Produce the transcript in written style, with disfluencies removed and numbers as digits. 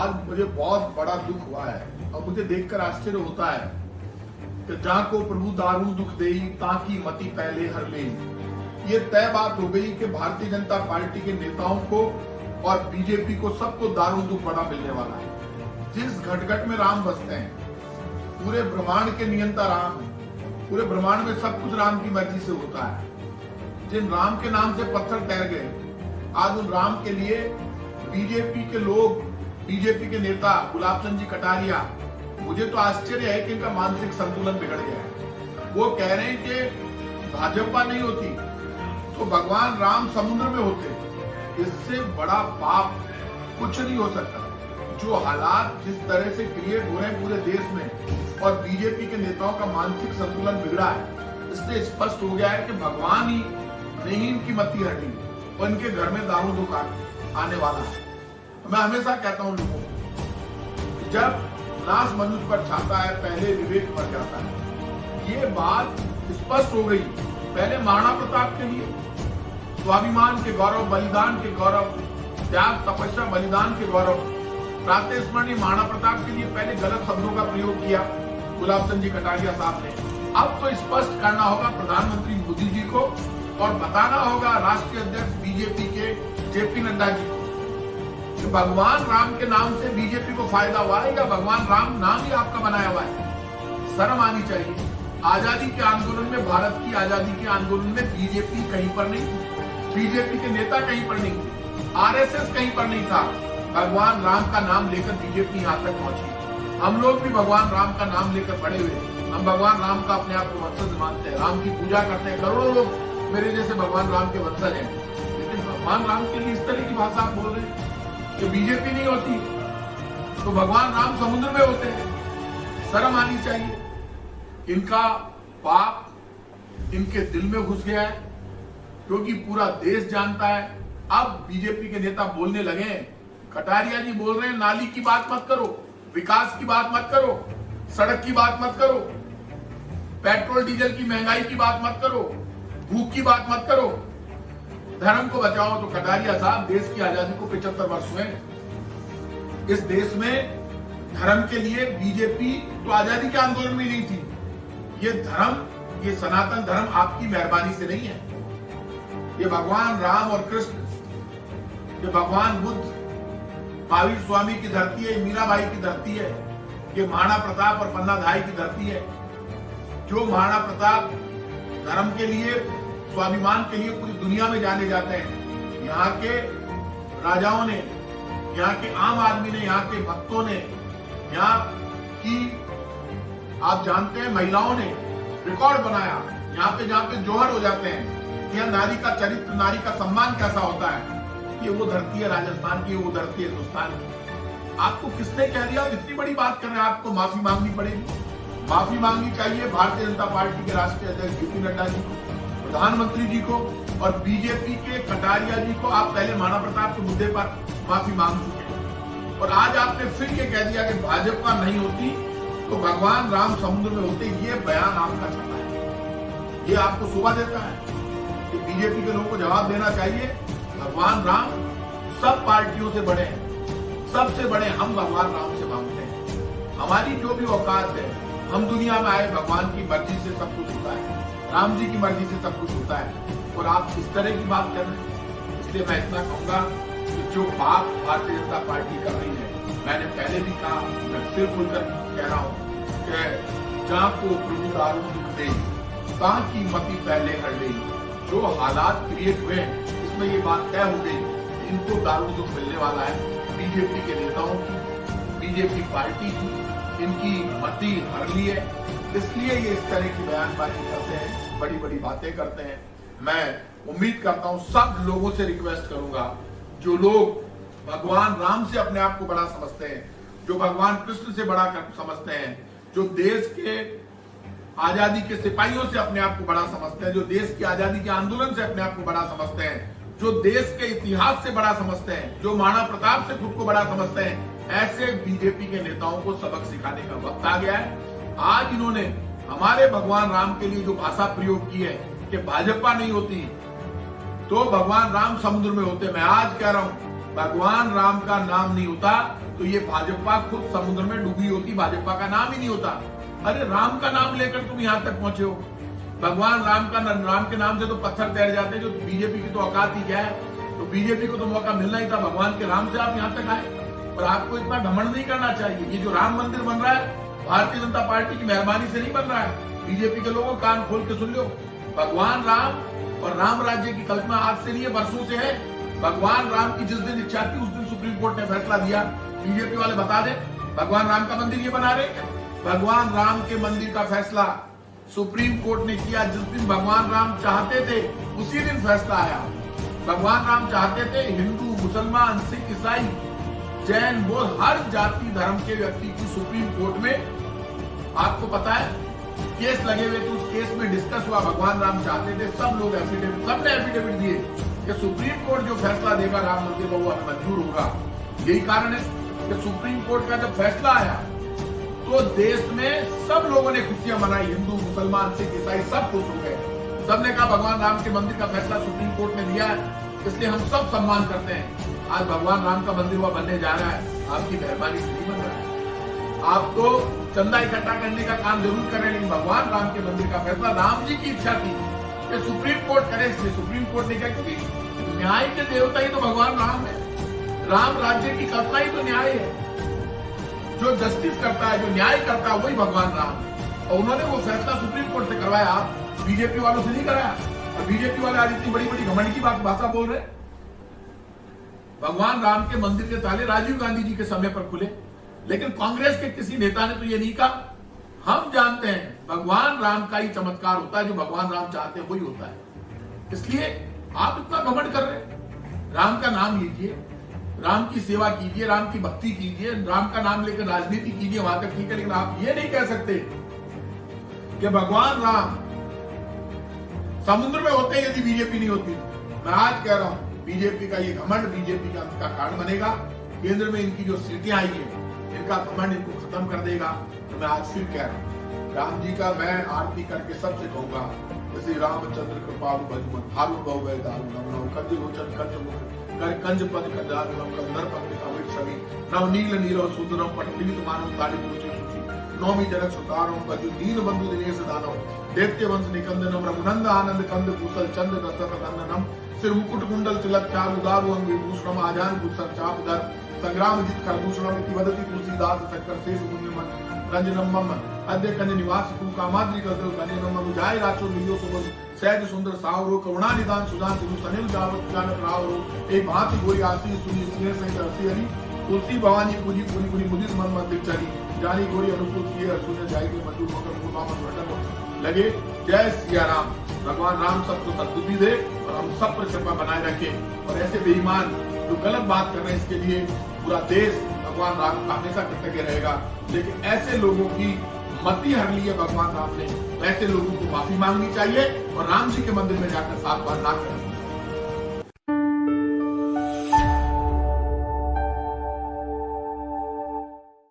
आज मुझे बहुत बड़ा दुख हुआ है और मुझे देखकर आश्चर्य होता है कि जहां को प्रभु दारुण दुख देई ताकि मति पहले हर ले। ये तय बात हो गई कि भारतीय जनता पार्टी के नेताओं को और बीजेपी को सबको दारुण दुख बड़ा मिलने वाला है। जिस घट में राम बसते हैं, पूरे ब्रह्मांड के नियंता राम है, पूरे ब्रह्मांड में सब कुछ राम की मर्जी से होता है। जिन राम के नाम से पत्थर तैर गए, आज उन राम के लिए बीजेपी के लोग, बीजेपी के नेता गुलाब चंद जी कटारिया, मुझे तो आश्चर्य है कि इनका मानसिक संतुलन बिगड़ गया है। वो कह रहे हैं कि भाजपा नहीं होती तो भगवान राम समुद्र में होते। इससे बड़ा पाप कुछ नहीं हो सकता। जो हालात जिस तरह से क्रिएट हो रहे हैं पूरे देश में और बीजेपी के नेताओं का मानसिक संतुलन बिगड़ा है, इससे स्पष्ट हो गया है कि भगवान ही नहीं इनकी मति हटी और इनके घर में दारू दुख आने वाला है। मैं हमेशा कहता हूं लोगों को, जब नाश मनुष्य पर छाता है पहले विवेक मर जाता है। ये बात स्पष्ट हो गई। पहले महाराणा प्रताप के लिए स्वाभिमान के गौरव, बलिदान के गौरव, त्याग तपस्या बलिदान के गौरव, प्रातः स्मरणीय महाराणा प्रताप के लिए पहले गलत शब्दों का प्रयोग किया गुलाब चंद जी कटारिया साहब ने। अब तो स्पष्ट करना होगा प्रधानमंत्री मोदी जी को और बताना होगा राष्ट्रीय अध्यक्ष बीजेपी के जेपी नड्डा जी को कि भगवान राम के नाम से बीजेपी को फायदा हुआ है या भगवान राम नाम ही आपका बनाया हुआ है। शर्म आनी चाहिए। आजादी के आंदोलन में, भारत की आजादी के आंदोलन में बीजेपी कहीं पर नहीं थी, बीजेपी के नेता कहीं पर नहीं थे, आरएसएस कहीं पर नहीं था। भगवान राम का नाम लेकर बीजेपी यहाँ तक पहुंची। हम लोग भी भगवान राम का नाम लेकर बड़े हुए। हम भगवान राम का अपने आप को वंशज मानते हैं, राम की पूजा करते हैं। करोड़ों लोग मेरे जैसे भगवान राम के वंशज हैं। लेकिन भगवान राम के लिए इस तरह की भाषा आप बोल रहे हैं कि बीजेपी नहीं होती तो भगवान राम समुद्र में होते हैं। शर्म आनी चाहिए। इनका पाप इनके दिल में घुस गया है, क्योंकि पूरा देश जानता है। अब बीजेपी के नेता बोलने लगे, कटारिया जी बोल रहे हैं नाली की बात मत करो, विकास की बात मत करो, सड़क की बात मत करो, पेट्रोल डीजल की महंगाई की बात मत करो, भूख की बात मत करो, धर्म को बचाओ। तो कटारिया साहब, देश की आजादी को 75 वर्ष हुए। इस देश में धर्म के लिए बीजेपी तो आजादी के आंदोलन में नहीं थी। ये धर्म, ये सनातन धर्म आपकी मेहरबानी से नहीं है। ये भगवान राम और कृष्ण, ये भगवान बुद्ध, महावीर स्वामी की धरती है, मीराबाई की धरती है, ये महाराणा प्रताप और पन्नाधाय की धरती है। जो महाराणा प्रताप धर्म के लिए, स्वाभिमान के लिए पूरी दुनिया में जाने जाते हैं। यहाँ के राजाओं ने, यहाँ के आम आदमी ने, यहाँ के भक्तों ने, यहाँ की आप जानते हैं महिलाओं ने रिकॉर्ड बनाया। यहाँ पे जहाँ पे जोहर हो जाते हैं, यहाँ नारी का चरित्र, नारी का सम्मान कैसा होता है। ये वो धरती है राजस्थान की, वो धरती है हिंदुस्तान की। आपको किसने कह दिया इतनी बड़ी बात कर रहे हैं? आपको माफी मांगनी पड़ेगी। माफी मांगनी चाहिए भारतीय जनता पार्टी के राष्ट्रीय अध्यक्ष जेपी नड्डा जी को, प्रधानमंत्री जी को और बीजेपी के कटारिया जी को। आप पहले महाराणा प्रताप के मुद्दे पर माफी मांग चुके हैं और आज आपने फिर ये कह दिया कि भाजपा नहीं होती तो भगवान राम समुद्र में होते। ये बयान आपका छपा है, ये आपको शोभा देता है कि बीजेपी के लोगों को जवाब देना चाहिए। भगवान राम सब पार्टियों से बड़े हैं, सबसे बड़े हम भगवान राम से मांगते हैं। हमारी जो भी औकात है, हम दुनिया में आए भगवान की मर्जी से सब कुछ होता है, राम जी की मर्जी से सब कुछ होता है और आप इस तरह की बात कर रहे हैं। इसलिए मैं इतना कहूंगा कि जो बात भारतीय जनता पार्टी कर रही है, मैंने पहले भी कहा, मैं फिर खुलकर कह रहा हूं कि जहां को प्रभु दारुण दुख दे कहां की मति पहले हर ले। जो हालात क्रिएट हुए इसमें ये बात तय हो गई, इनको दारुण दुख मिलने वाला है। बीजेपी के नेताओं की, बीजेपी पार्टी की इनकी मति हर ली है, इसलिए ये इस तरह की बयानबाजी करते हैं, बड़ी बड़ी बातें करते हैं। मैं उम्मीद करता हूं, सब लोगों से रिक्वेस्ट करूंगा, जो लोग भगवान राम से अपने आप को बड़ा समझते हैं, जो भगवान कृष्ण से बड़ा समझते हैं, जो देश के आजादी के सिपाहियों से अपने आप को बड़ा समझते हैं, जो देश की आजादी के आंदोलन से अपने आप को बड़ा समझते हैं, जो देश के इतिहास से बड़ा समझते हैं, जो महाराणा प्रताप से खुद को बड़ा समझते हैं, ऐसे बीजेपी के नेताओं को सबक सिखाने का वक्त आ गया है। आज इन्होंने हमारे भगवान राम के लिए जो भाषा प्रयोग की है कि भाजपा नहीं होती तो भगवान राम समुद्र में होते। मैं आज कह रहा हूं भगवान राम का नाम नहीं होता तो ये भाजपा खुद समुद्र में डूबी होती, भाजपा का नाम ही नहीं होता। अरे राम का नाम लेकर तुम यहां तक पहुंचे हो। भगवान राम के नाम से तो पत्थर तैर जाते हैं। जो बीजेपी की तो औकात ही क्या है, तो बीजेपी को तो मौका मिलना ही था। भगवान के राम से आप यहां तक आए, और आपको इतना घमंड नहीं करना चाहिए। ये जो राम मंदिर बन रहा है भारतीय जनता पार्टी की मेहरबानी से नहीं बन रहा है। बीजेपी के लोगों कान खोल के सुन लो, भगवान राम और राम राज्य की कल्पना आज से नहीं है, बरसों से है। भगवान राम की जिस दिन इच्छा थी उस दिन सुप्रीम कोर्ट ने फैसला दिया। बीजेपी वाले बता दे भगवान राम का मंदिर ये बना रहे हैं। भगवान राम के मंदिर का फैसला सुप्रीम कोर्ट ने किया। जिस दिन भगवान राम चाहते थे उसी दिन फैसला आया। भगवान राम चाहते थे हिंदू, मुसलमान, सिख, ईसाई, जैन, बौद्ध, हर जाति धर्म के व्यक्ति की सुप्रीम कोर्ट में, आपको पता है, केस लगे हुए थे। उस केस में डिस्कस हुआ। भगवान राम चाहते थे, सब लोग एफिडेविट, सबने एफिडेविट दिए कि सुप्रीम कोर्ट जो फैसला देगा राम मंदिर का वो मंजूर होगा। यही कारण है कि सुप्रीम कोर्ट का जब फैसला आया तो देश में सब लोगों ने खुशियां मनाई। हिंदू, मुसलमान, सिख, ईसाई सब खुश हो गए। सबने कहा भगवान राम के मंदिर का फैसला सुप्रीम कोर्ट ने दिया है, इसलिए हम सब सम्मान करते हैं। आज भगवान राम का मंदिर वह बनने जा रहा है, आपकी मेहरबानी से नहीं बन रहा है। आप तो चंदा इकट्ठा करने का काम जरूर करें, लेकिन भगवान राम के मंदिर का फैसला राम जी की इच्छा थी कि सुप्रीम कोर्ट करे, इसलिए सुप्रीम कोर्ट ने किया। क्योंकि न्याय के देवता ही तो भगवान राम है। राम राज्य की कल्पना ही तो न्याय है। जो जस्टिस करता है, जो न्याय करता है, वही भगवान राम है। और उन्होंने वो फैसला सुप्रीम कोर्ट से करवाया, आप बीजेपी वालों से नहीं कराया। और बीजेपी वाले आज इतनी बड़ी बड़ी घमंड की भाषा बोल रहे। भगवान राम के मंदिर के ताले राजीव गांधी जी के समय पर खुले, लेकिन कांग्रेस के किसी नेता ने तो ये नहीं कहा। हम जानते हैं भगवान राम का ही चमत्कार होता है, जो भगवान राम चाहते हैं वही होता है। इसलिए आप इतना घमंड कर रहे हैं। राम का नाम लीजिए, राम की सेवा कीजिए, राम की भक्ति कीजिए, राम का नाम लेकर राजनीति कीजिए, वहां तक ठीक है। लेकिन आप ये नहीं कह सकते कि भगवान राम समुद्र में होते यदि बीजेपी नहीं होती। मैं आज कह रहा हूं बीजेपी का ये घमंड बीजेपी का कारण बनेगा। केंद्र में इनकी जो सीटें आई है, इनका घमंड इनको खत्म कर देगा। तो मैं आज फिर कह रहा हूं, राम जी का मैं आरती करके सबसे कहूंगा, जैसे रामचंद्र कृपालु भजमन हारू बहु दारू कंज लोचन कंज मुख कर कंज पद कंजारुणम कंधर पंडित अमित छवि नव नील नीरव सुंदरम पट्टित मानव ताली पूछे सुचि नौमी जनक सुतारम गजु दीन बंधु दिनेश दानव दैत्य वंश निकंदनम रघुनंद आनंद कंद कुशल चंद दशरथ नंदनम सिर मुकुट कुंडल तिलक चारु दारु अंग विभूषणम आजान कुशल चाप दर संग्राम जित खरभूषणम इति वदति तुलसीदास शंकर शेष मुनिमन रंजनम मम अद्य कन्या निवास तू कामाद्रि कदल कन्या नम जाय राचो लियो सुबल सहज सुंदर सावरो करुणा निदान सुदान सिरु सनिल जावत जानक रावरो एक भांति गोरी आसी सुनी स्नेह सहित हसी हरि तुलसी भवानी पूजी पूरी पूरी मुदित मन मंदिर चली जानी गोरी अनुकूल किए सुने जाएगी मधुर मकर मुकामत वर्णन लगे। जय सिया राम। भगवान राम सबको सद्बुद्धि दे और हम सब पर कृपा बनाए रखे। और ऐसे बेईमान जो गलत बात कर रहे हैं, इसके लिए पूरा देश भगवान राम का हमेशा कृतज्ञ रहेगा। लेकिन ऐसे लोगों की मति हर ली है भगवान राम ने, ऐसे लोगों को माफी मांगनी चाहिए और राम जी के मंदिर में जाकर 7 बार ना करें।